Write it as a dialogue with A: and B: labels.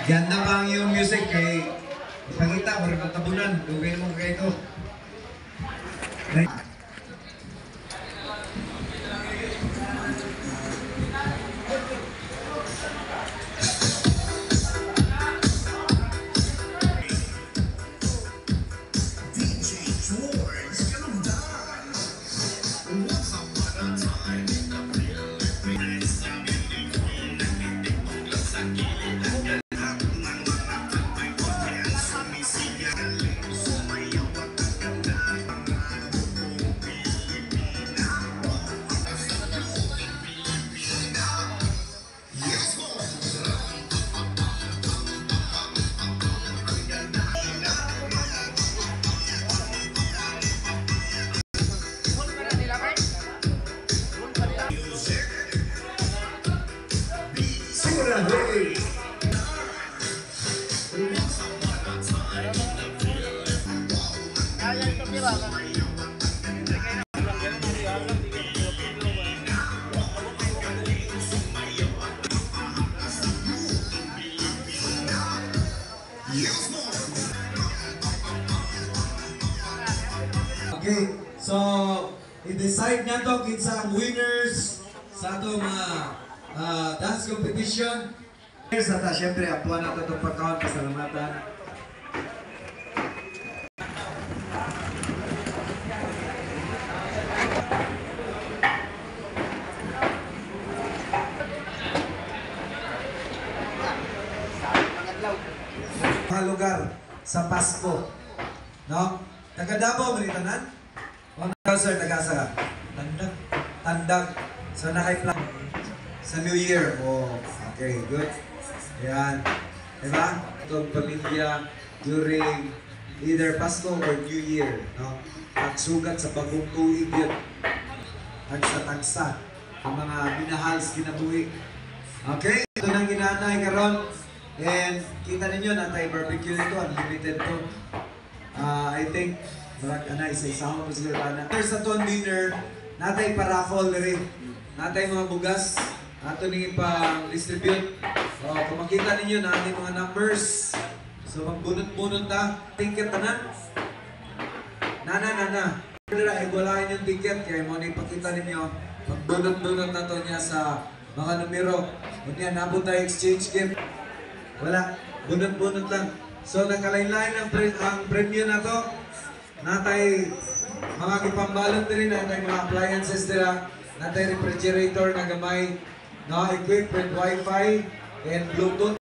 A: Ganda pa ang iyong music kay ipangita, baru matabunan. Dugay mo kayo ito. Okay, so i-decide na to kinsa ang winners sa ato mga dance competition. Sa ta, syempre, apuan na ito itong pagkaon, pasalamatan. Mga lugar sa Pasko, no? Taga Davao, Maritanan? O sir, taga-asa? Tandag. Tandag. So, naka-plan sa New Year. Oh, okay, good. Yan. Diba? Itong pamilya during either Pasko or New Year, no? Pagsugat sa bagong tuig yun. Tagsa-tagsa. Ang mga minahal sa kinabuhi. Okay? Ito nang ginanay karon. And kita ninyo na tayo barbecue nito. Unlimited to. I think marag ana isa-isama po siguro ana. Sa ton dinner, natay pa-raffle rin. Natay mga bugas, ato ni pa-distribute. So, kung makita ninyo na ating mga numbers, so magbunot-bunot na. Ticket na. Nana. Igulahin yung ticket, kaya mo na ipakita ninyo. Magbunot-bunot na to niya sa mga numero. Kung yan, nabot tayo exchange gift. Wala, bunot-bunot lang. So, nakalain-lain ang premium na to. Natay mga kipambalot na rin, natay mga appliances nila. Natay refrigerator na gamay, no, equipped with Wi-Fi and Bluetooth.